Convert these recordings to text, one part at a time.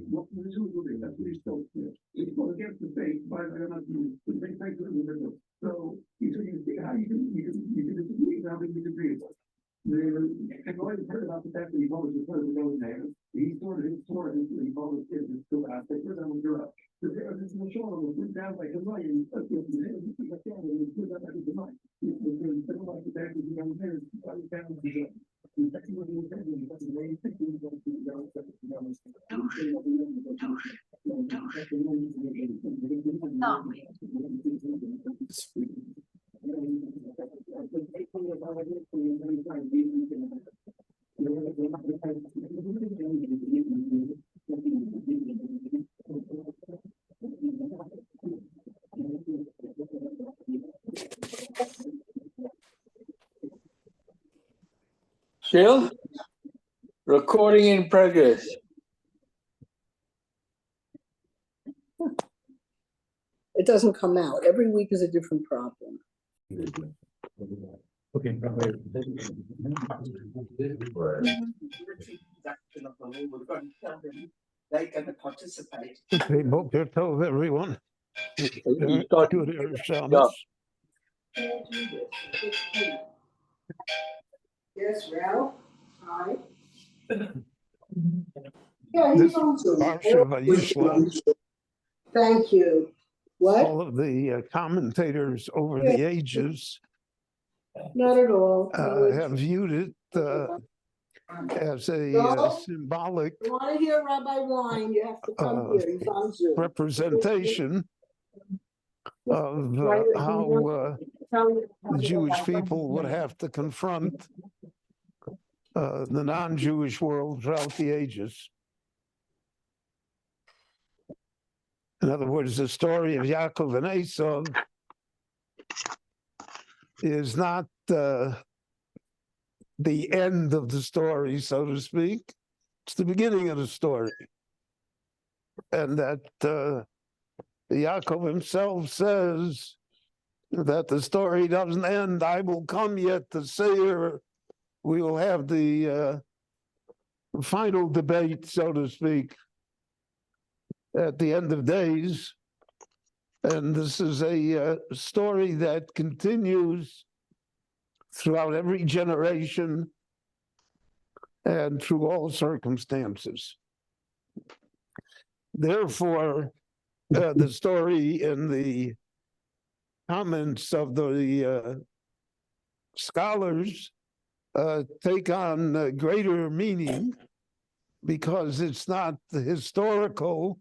What this is doing, that's what he's told. It's going against the faith, but they're not doing the same thing. So you see how you disagree, how you disagree. I've always heard about the fact that he always referred to those there. He sort of, he always did this to us. They put them Europe. The there is no show of them down like a million. But the family is put up like a million. It's been like the fact that the young men are down to the Still? Recording in progress. It doesn't come out. Every week is a different problem. Okay. They're going to participate. Okay, Boker Tov, everyone. You start. Good Erev Shabbos. Yes, Ralph. Hi. Yeah, This he's on Zoom. Parsha Vayishlach, Thank you. What? all of the commentators over the ages Not at all. have viewed it as a symbolic You want to hear Rabbi Wein, you have to come here. He's on Zoom. representation of how the Jewish people would have to confront the non-Jewish world throughout the ages. In other words, the story of Jacob and Esau is not the end of the story, so to speak. It's the beginning of the story. And that Jacob himself says that the story doesn't end. I will come yet to Seir. We will have the final debate, so to speak, at the end of days. And this is a story that continues throughout every generation and through all circumstances. Therefore, the story in the comments of the scholars take on greater meaning because it's not historical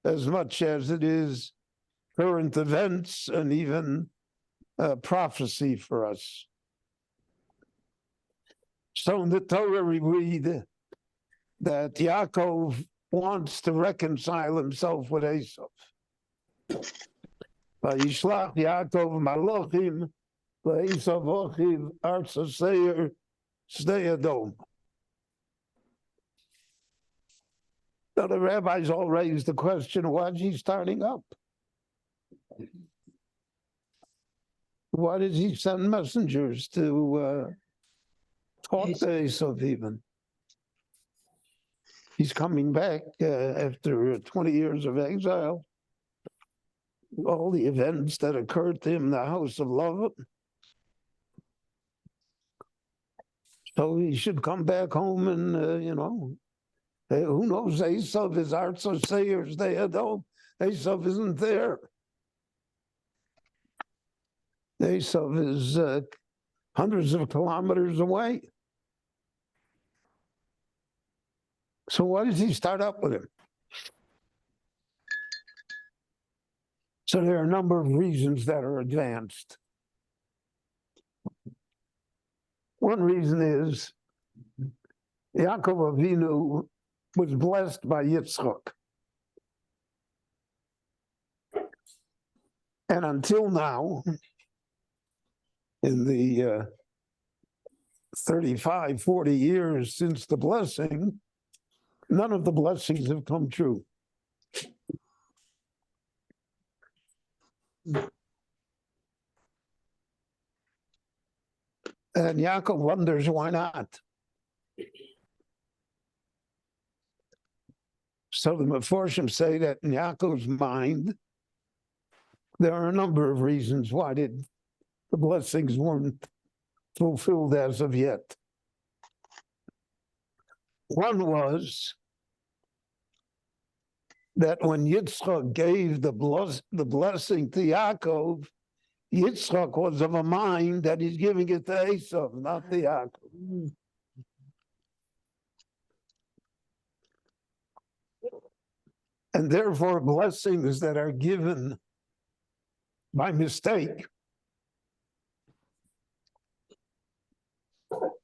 as much as it is current events and even prophecy for us. So in the Torah we read that Yaakov wants to reconcile himself with Esau. Vayishlach Yaakov malachim leEsau achiv artza seir shnei adom. Now the rabbis all raised the question, why is he starting up? Why does he send messengers to talk to Esau even? He's coming back after 20 years of exile. All the events that occurred to him in the house of Lavan. So he should come back home and, who knows? Esau is Artso Sayers, they don't. Esau isn't there. Esau is hundreds of kilometers away. So why does he start up with him? So there are a number of reasons that are advanced. One reason is Yaakov Avinu was blessed by Yitzchak. And until now, in the 35, 40 years since the blessing, none of the blessings have come true. And Yaakov wonders why not. So the Meforshim say that in Yaakov's mind, there are a number of reasons why the blessings weren't fulfilled as of yet. One was that when Yitzchak gave the blessing to Yaakov, Yitzchak was of a mind that he's giving it to Esau, not to Yaakov. And therefore, blessings that are given by mistake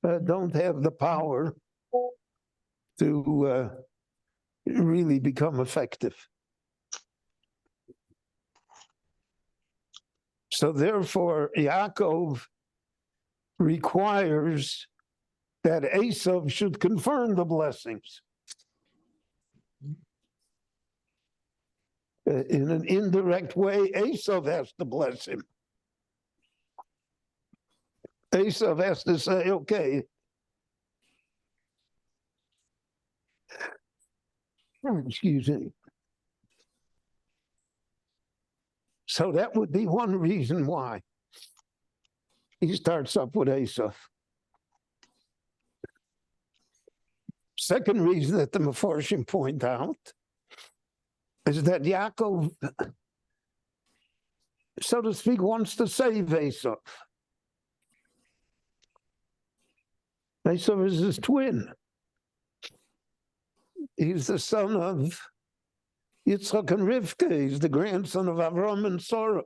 don't have the power to really become effective. So therefore, Yaakov requires that Esau should confirm the blessings. In an indirect way, Esau has to bless him. Esau has to say, okay, excuse me. So that would be one reason why he starts up with Esau. Second reason that the Meforshim point out is that Yaakov, so to speak, wants to save Esau. Esau is his twin. He's the son of Yitzchak and Rivka. He's the grandson of Avram and Sarah.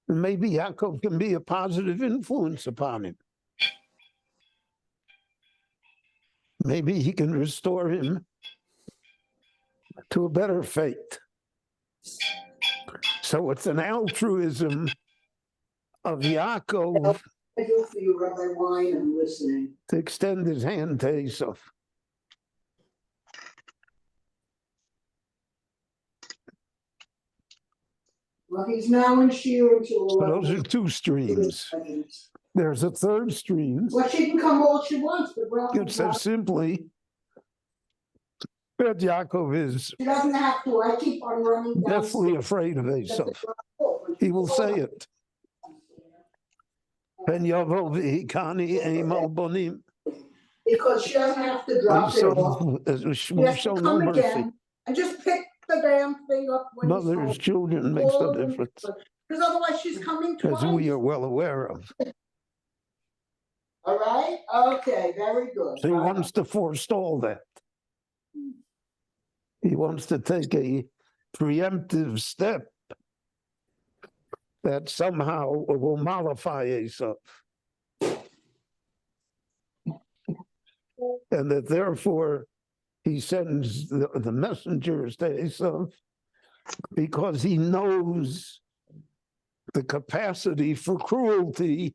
And maybe Yaakov can be a positive influence upon him. Maybe he can restore him to a better fate. So it's an altruism of Yaakov I do for you, Rabbi Wein, I'm listening. to extend his hand to Esau. Well, he's now in Shiur until So 11. those are two streams. There's a third stream. Well, she can come all she wants, but well, It says simply that Yaakov is she doesn't have to. I keep on running down. deathly afraid of Esau. He will say it. Ben Yavo v'hikani eimal bonim. Because she doesn't have to drop it off. Esau She will has show to no come mercy. again and just pick the damn thing up when he's Mother's home. children makes no difference, Because otherwise she's coming twice. as we are well aware of. All right? Okay, very good. So he wants to forestall that. He wants to take a preemptive step that somehow will mollify Esau. And that therefore he sends the messengers to Esau because he knows the capacity for cruelty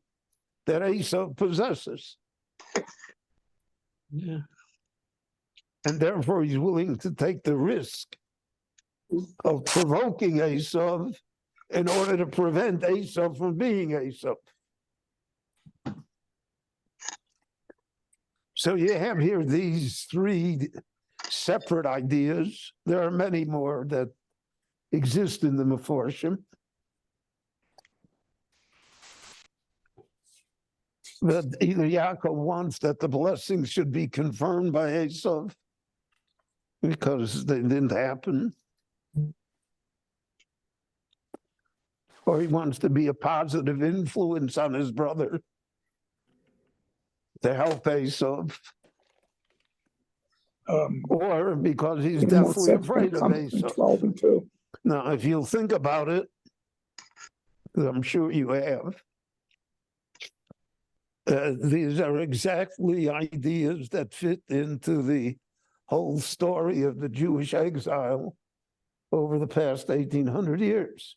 that Esau possesses. Yeah. And therefore he's willing to take the risk of provoking Esau in order to prevent Esau from being Esau. So you have here these three separate ideas. There are many more that exist in the Meforshim. But either Yaakov wants that the blessings should be confirmed by Esau because they didn't happen, or he wants to be a positive influence on his brother to help Esau, or because he's deathly afraid of Esau. 12 and 2. Now, if you'll think about it, I'm sure you have, these are exactly ideas that fit into the whole story of the Jewish exile over the past 1,800 years.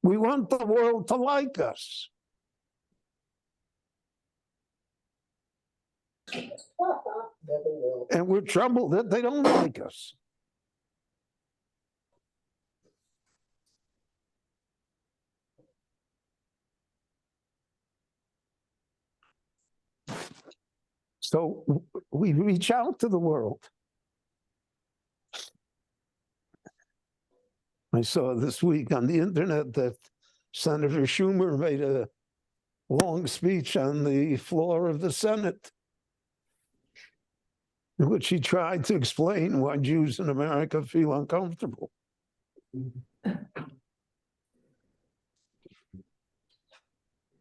We want the world to like us. And we're troubled that they don't like us. So we reach out to the world. I saw this week on the internet that Senator Schumer made a long speech on the floor of the Senate, in which he tried to explain why Jews in America feel uncomfortable.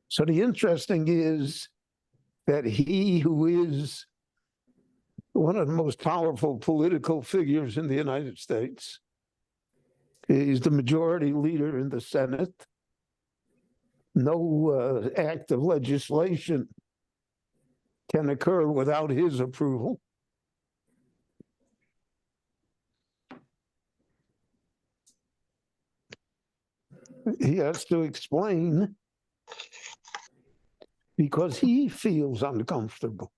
So the interesting is that he, who is one of the most powerful political figures in the United States, is the majority leader in the Senate. No act of legislation can occur without his approval. He has to explain because he feels uncomfortable.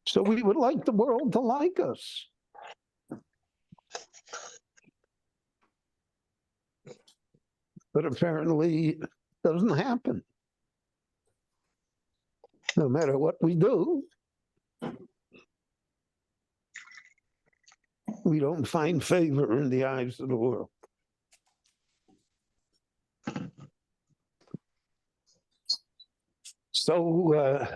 So we would like the world to like us. But apparently it doesn't happen. No matter what we do, we don't find favor in the eyes of the world. So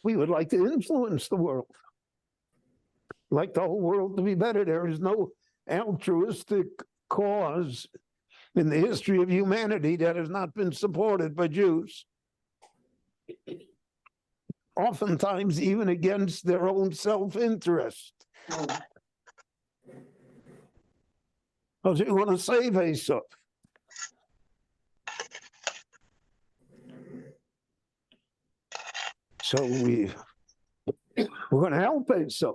we would like to influence the world, like the whole world to be better. There is no altruistic cause in the history of humanity that has not been supported by Jews. Oftentimes, even against their own self-interest. Because they want to save Esau. So we're going to help Esau.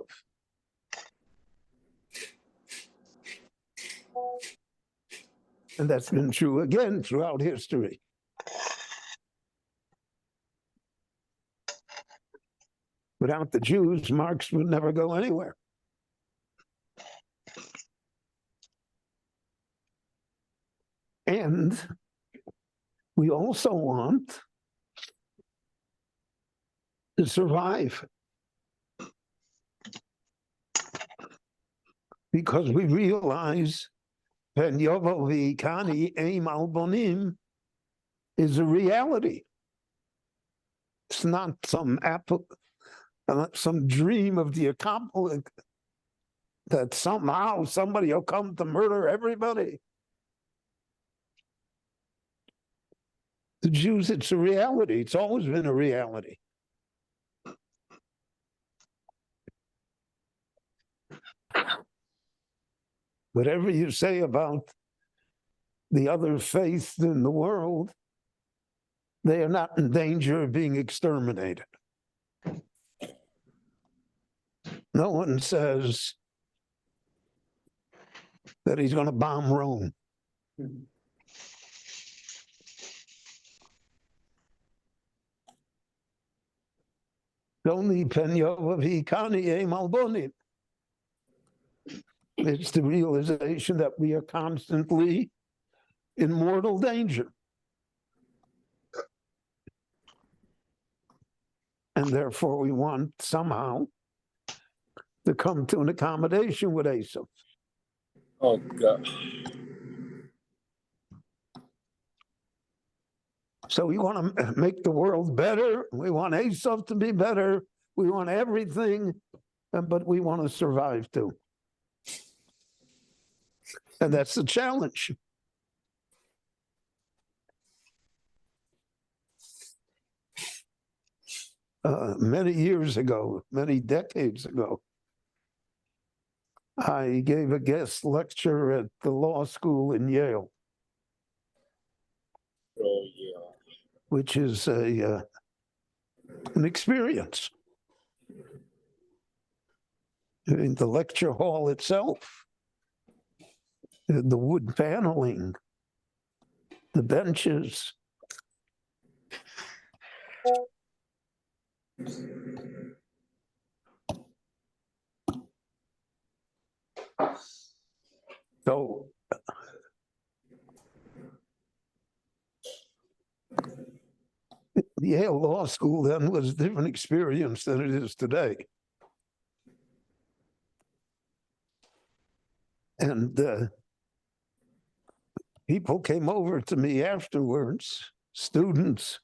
And that's been true again throughout history. Without the Jews, Marx would never go anywhere. And we also want to survive. Because we realize that Yovo v'ikani eim al bonim is a reality. It's not some dream of the apocalypse that somehow somebody will come to murder everybody. The Jews, it's a reality. It's always been a reality. Whatever you say about the other faiths in the world, they are not in danger of being exterminated. No one says that he's going to bomb Rome. Only Penyo of Hikani Malboni. It's the realization that we are constantly in mortal danger. And therefore we want somehow to come to an accommodation with Esau. Oh, God. So we want to make the world better. We want Esau to be better. We want everything, but we want to survive too. And that's the challenge. Many years ago, many decades ago, I gave a guest lecture at the law school in Yale. Oh, yeah. Which is an experience. In the lecture hall itself, the wood paneling, the benches. So Yale Law School then was a different experience than it is today. And people came over to me afterwards, students,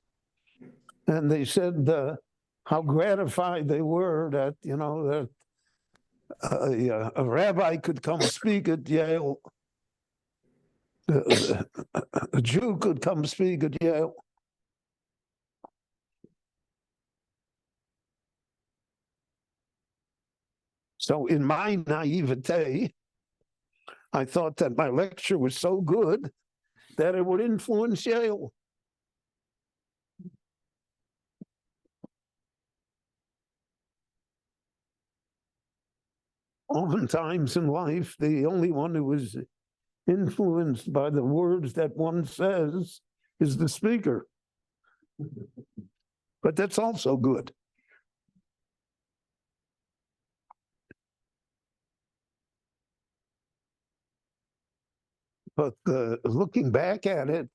and they said how gratified they were that, that a rabbi could come speak at Yale, a Jew could come speak at Yale. So in my naivete, I thought that my lecture was so good that it would influence Yale. Oftentimes in life, the only one who is influenced by the words that one says is the speaker. But that's also good. But looking back at it,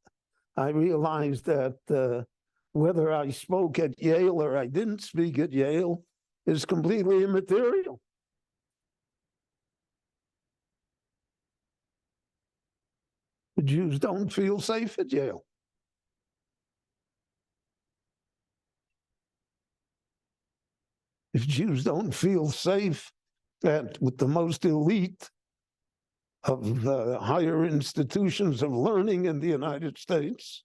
I realized that whether I spoke at Yale or I didn't speak at Yale is completely immaterial. The Jews don't feel safe at Yale. If Jews don't feel safe with the most elite of the higher institutions of learning in the United States,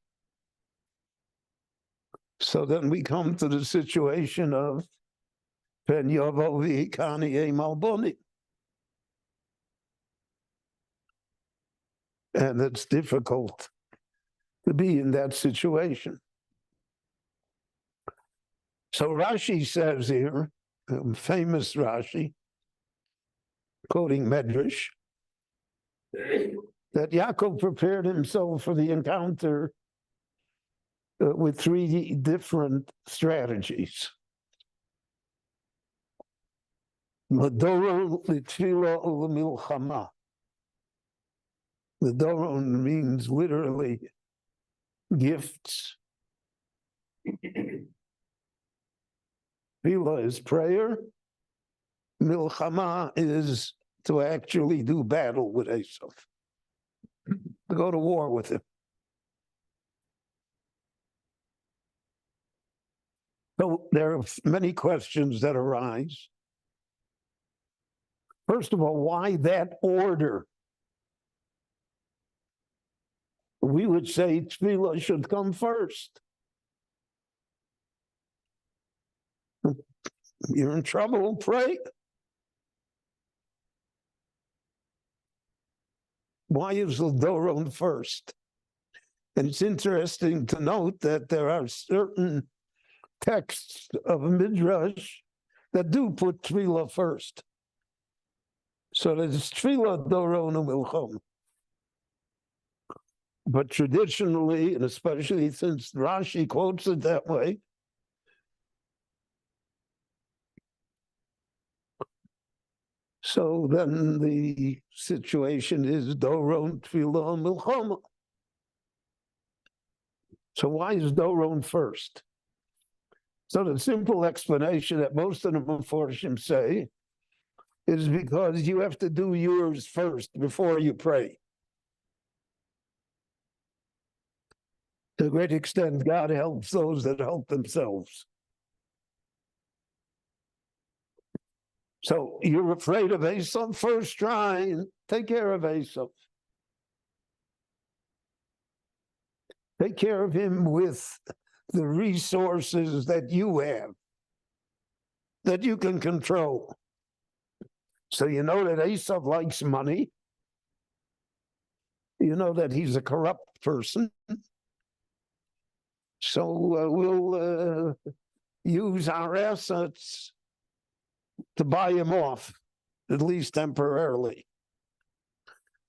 so then we come to the situation of Pen Yovo V'Ikani Malboni. And it's difficult to be in that situation. So Rashi says here, famous Rashi, quoting Medrash, that Jacob prepared himself for the encounter with three different strategies. L'doron, l'tfila, u'lemilchama. The doron means literally gifts. Tefillah is prayer. Milchama is to actually do battle with Esau, to go to war with him. So there are many questions that arise. First of all, why that order? We would say tefillah should come first. You're in trouble, pray. Why is the doron first? And it's interesting to note that there are certain texts of Midrash that do put tefillah first. So there's tefillah, doron, and milchom. But traditionally, and especially since Rashi quotes it that way, so then the situation is doron, tefillah, and milchoma. So why is doron first? So the simple explanation that most of the Mefarshim say is because you have to do yours first before you pray. To a great extent, God helps those that help themselves. So you're afraid of Esau? First try and take care of Esau. Take care of him with the resources that you have, that you can control. So you know that Esau likes money. You know that he's a corrupt person. So we'll use our assets to buy him off, at least temporarily.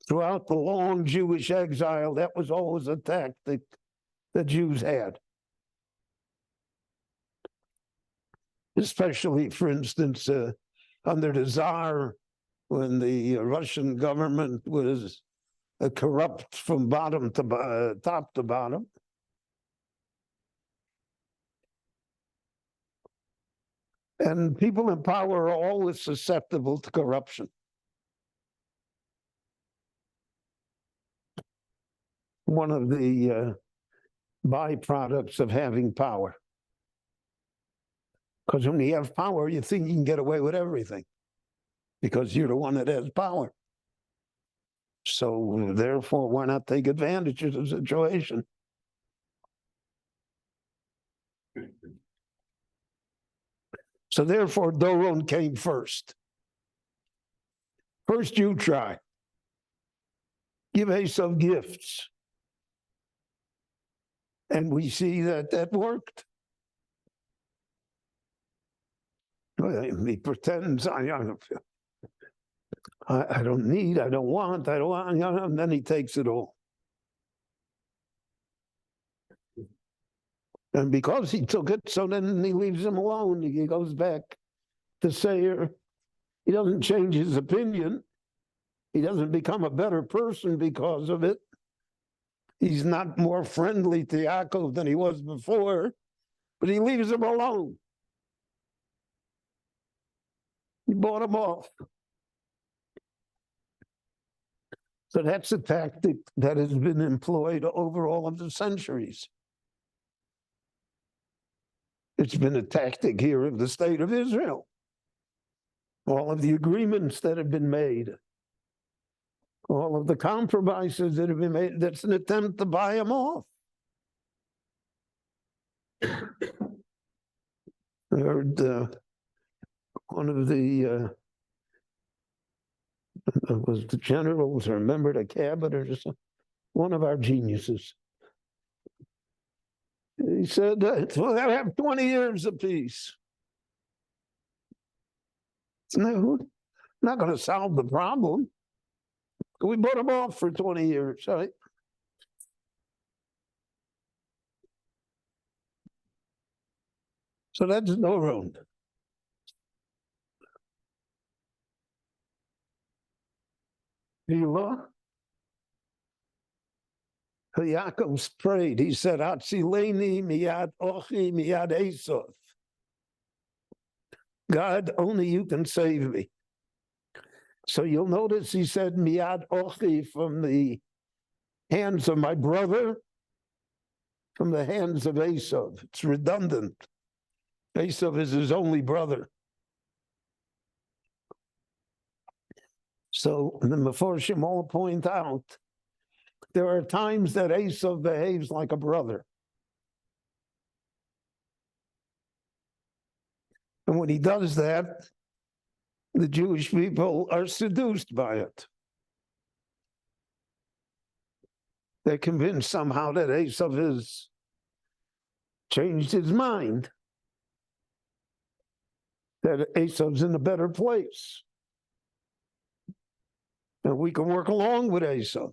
Throughout the long Jewish exile, that was always a tactic the Jews had. Especially, for instance, under the Tsar, when the Russian government was corrupt from top to bottom. And people in power are always susceptible to corruption. One of the byproducts of having power. Because when you have power, you think you can get away with everything because you're the one that has power. So therefore, why not take advantage of the situation? So therefore, Doron came first. First, you try. Give Esau gifts. And we see that that worked. He pretends, I don't need, I don't want, and then he takes it all. And because he took it, so then he leaves him alone. He goes back to Seir. He doesn't change his opinion. He doesn't become a better person because of it. He's not more friendly to Yaakov than he was before, but he leaves him alone. He bought him off. So that's a tactic that has been employed over all of the centuries. It's been a tactic here of the state of Israel. All of the agreements that have been made, all of the compromises that have been made, that's an attempt to buy them off. I heard one of the was the generals or member of the cabinet or something, one of our geniuses. He said, we'll have 20 years apiece. No, not going to solve the problem. We bought them off for 20 years, right? So that's no road. Yaakov prayed. He said, Hatzileni miyad ochi miyad Esau. God, only you can save me. So you'll notice he said miyad ochi, from the hands of my brother, from the hands of Esau. It's redundant. Esau is his only brother. So the Meforshim all point out there are times that Esau behaves like a brother. And when he does that, the Jewish people are seduced by it. They're convinced somehow that Esau has changed his mind, that Esau's in a better place. And we can work along with Esau.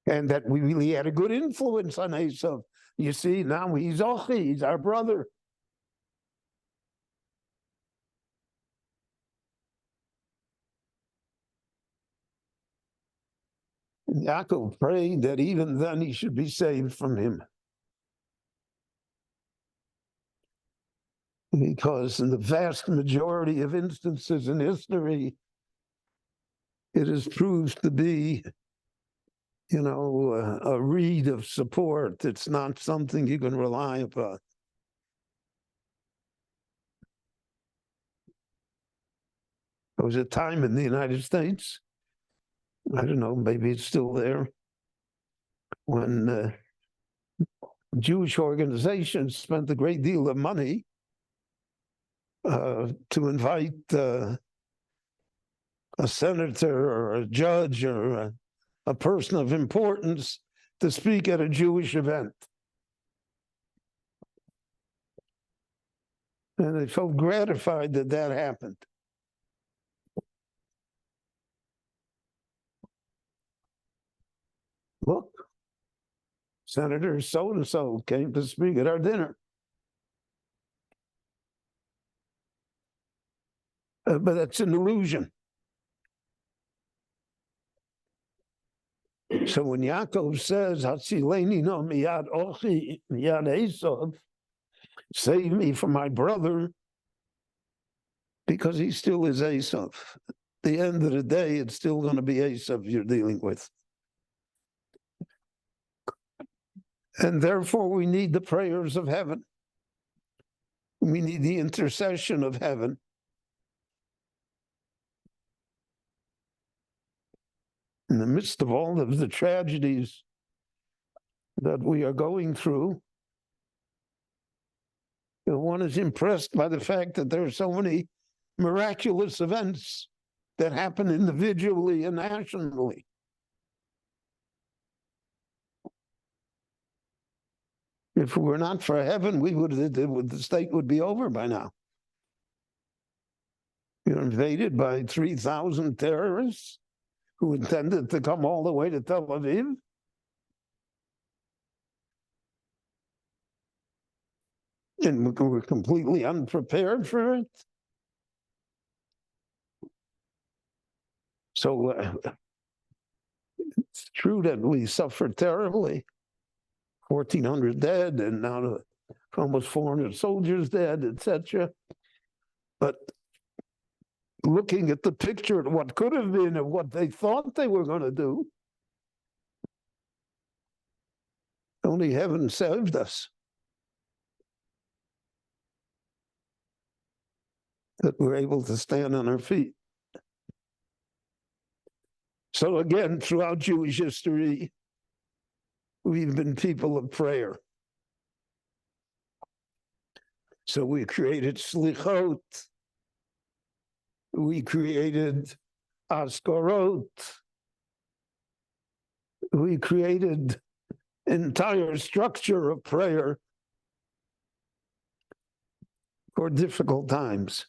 And that we really had a good influence on Esau. You see, now he's Ochi, he's our brother. And Yaakov prayed that even then he should be saved from him. Because in the vast majority of instances in history, it has proved to be, a reed of support. It's not something you can rely upon. There was a time in the United States, I don't know, maybe it's still there, when Jewish organizations spent a great deal of money to invite a senator or a judge or a person of importance to speak at a Jewish event. And they felt gratified that that happened. Look, Senator so-and-so came to speak at our dinner. But that's an illusion. So when Yaakov says, Hatzileni no miyad ochi miyad Esau, Save me from my brother, because he still is Esau. At the end of the day, it's still going to be Esau you're dealing with. And therefore, we need the prayers of heaven. We need the intercession of heaven. In the midst of all of the tragedies that we are going through, one is impressed by the fact that there are so many miraculous events that happen individually and nationally. If it were not for heaven, the state would be over by now. You're invaded by 3,000 terrorists who intended to come all the way to Tel Aviv. And we're completely unprepared for it. So it's true that we suffered terribly. 1,400 dead, and now almost 400 soldiers dead, etc. But looking at the picture of what could have been and what they thought they were going to do, only heaven saved us. That we're able to stand on our feet. So again, throughout Jewish history, we've been people of prayer. So we created slichot, we created askorot, we created entire structure of prayer for difficult times.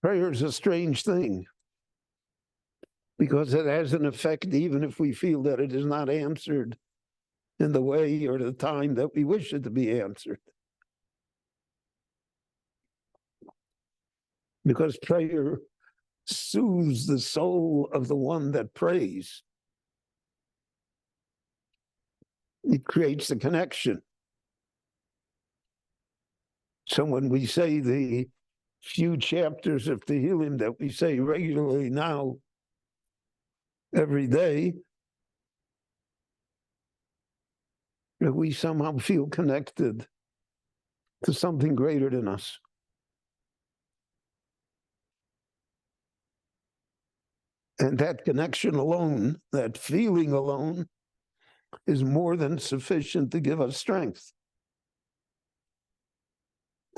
Prayer is a strange thing because it has an effect even if we feel that it is not answered in the way or the time that we wish it to be answered. Because prayer soothes the soul of the one that prays. It creates a connection. So when we say the few chapters of Tehillim that we say regularly now, every day, we somehow feel connected to something greater than us. And that connection alone, that feeling alone, is more than sufficient to give us strength,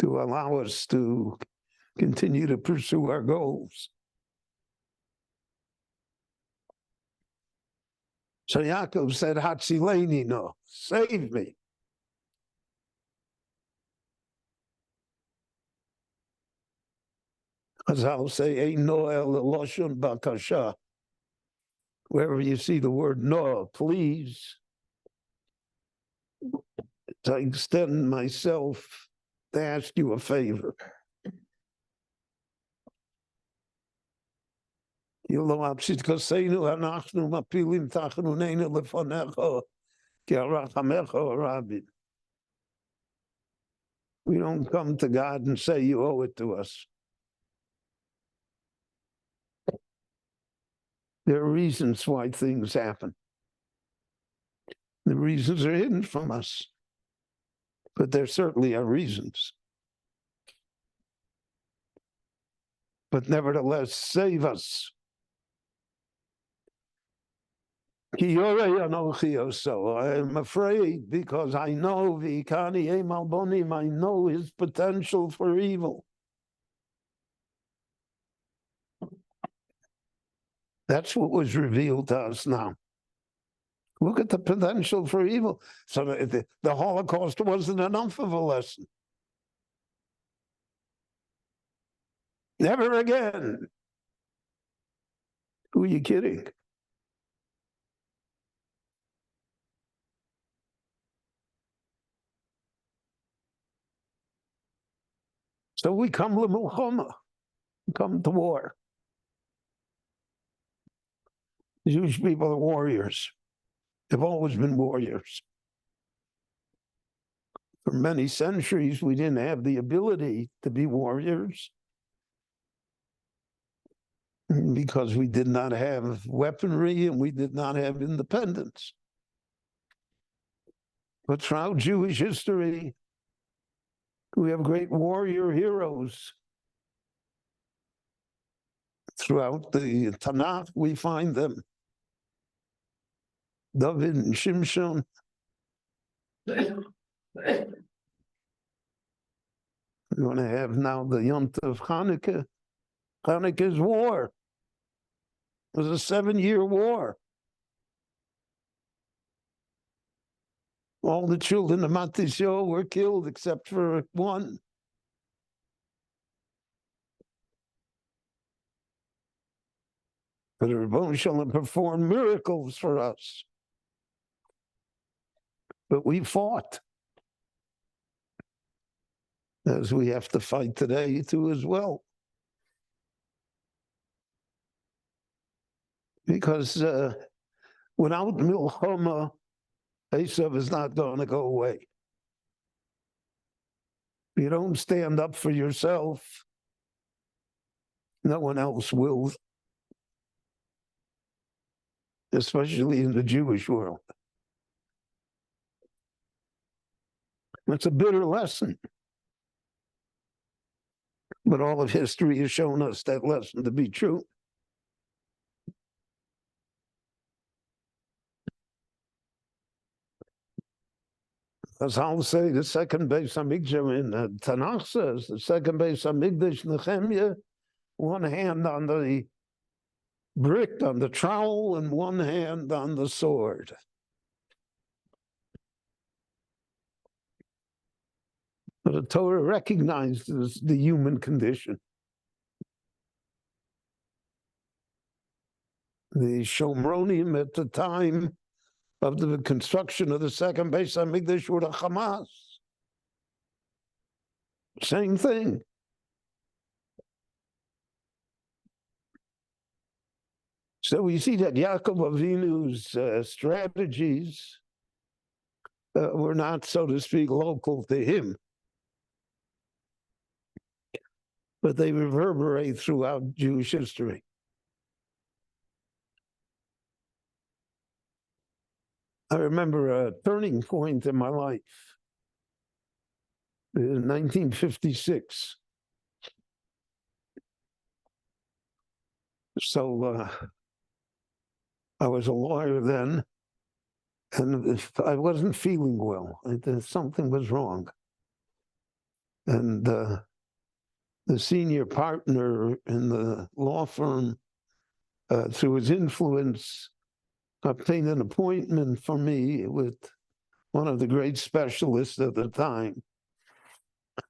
to allow us to continue to pursue our goals. So Jacob said, Hatzileni no, save me. As I'll say, Ein Noel Loshon Bakasha. Wherever you see the word no, please, to extend myself to ask you a favor. We don't come to God and say you owe it to us. There are reasons why things happen. The reasons are hidden from us, but there certainly are reasons. But nevertheless, save us. I am afraid because I know I know his potential for evil. That's what was revealed to us now. Look at the potential for evil. So the Holocaust wasn't enough of a lesson. Never again. Who are you kidding? So we come to milchama, come to war. Jewish people are warriors. They've always been warriors. For many centuries, we didn't have the ability to be warriors because we did not have weaponry and we did not have independence. But throughout Jewish history, we have great warrior heroes. Throughout the Tanakh, we find them. David and Shimshon. We're going to have now the Yom Tov Hanukkah. Hanukkah's war. It was a 7-year war. All the children of Matisyo were killed except for one. But the Rebbeinu Shalom performed miracles for us. But we fought, as we have to fight today too as well. Because without Milchama, Esau is not going to go away. If you don't stand up for yourself, no one else will, especially in the Jewish world. It's a bitter lesson. But all of history has shown us that lesson to be true. As I'll say, the second Beis Hamikdash in the Tanakh says, the second Beis Hamikdash, Nehemiah, one hand on the brick, on the trowel, and one hand on the sword. But the Torah recognizes the human condition. The Shomronim at the time of the construction of the second Beis Hamikdash were the Hamas. Same thing. So we see that Jacob Avinu's strategies were not, so to speak, local to him, but they reverberate throughout Jewish history. I remember a turning point in my life in 1956. So I was a lawyer then, and I wasn't feeling well. Something was wrong. And the senior partner in the law firm, through his influence, obtained an appointment for me with one of the great specialists at the time.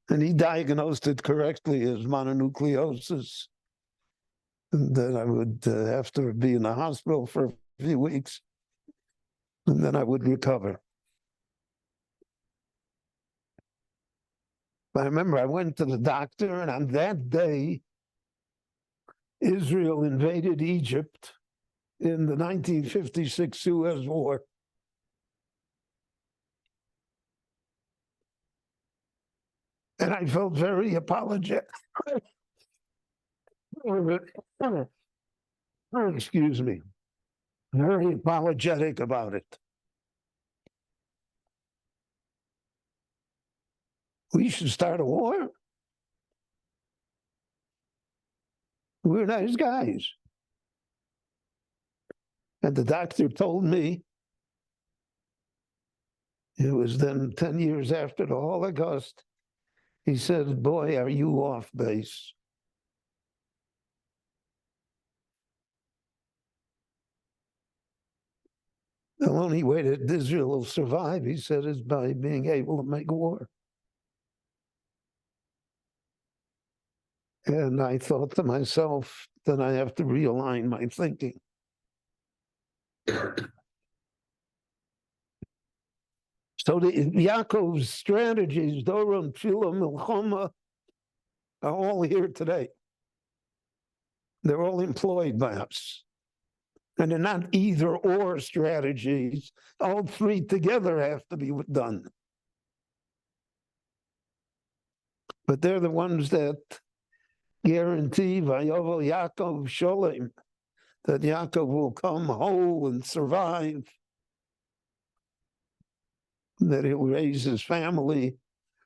And he diagnosed it correctly as mononucleosis, and that I would have to be in the hospital for a few weeks, and then I would recover. I remember I went to the doctor, and on that day, Israel invaded Egypt in the 1956 Suez War. And I felt very apologetic. Excuse me. Very apologetic about it. We should start a war. We're nice guys. And the doctor told me, it was then 10 years after the Holocaust, he said, "Boy, are you off base." The only way that Israel will survive, he said, is by being able to make war. And I thought to myself that I have to realign my thinking. So the Yaakov's strategies, Doron, Tfilah, Milchama, are all here today. They're all employed by us. And they're not either or strategies. All three together have to be done. But they're the ones that guarantee Vayovel Yaakov Sholem, that Yaakov will come whole and survive, that he'll raise his family,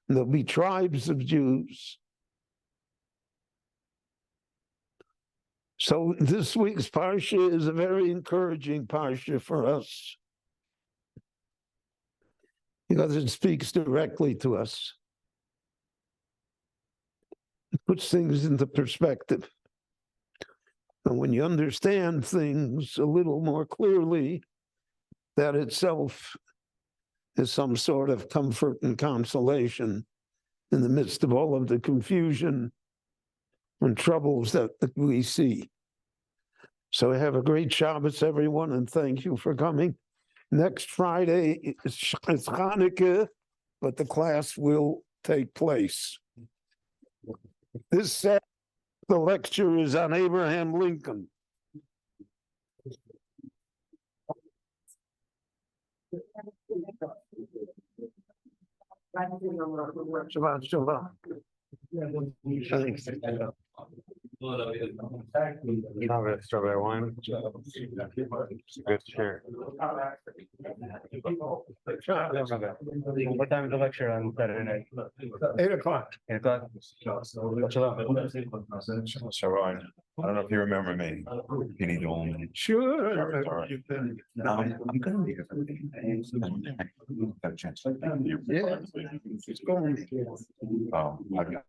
and there'll be tribes of Jews. So this week's Parsha is a very encouraging Parsha for us, because it speaks directly to us. It puts things into perspective. And when you understand things a little more clearly, that itself is some sort of comfort and consolation in the midst of all of the confusion and troubles that we see. So have a great Shabbos, everyone, and thank you for coming. Next Friday is Hanukkah, but the class will take place. This Saturday, the lecture is on Abraham Lincoln. Shabbat shalom. Thanks. Strawberry wine. Good share. What time is the lecture on Saturday night? 8 o'clock. 8 o'clock. Sharon, I don't know if you remember me. You need to own me. Sure. No, I'm gonna be here. Got a chance. Yeah. It's going. Oh, I've got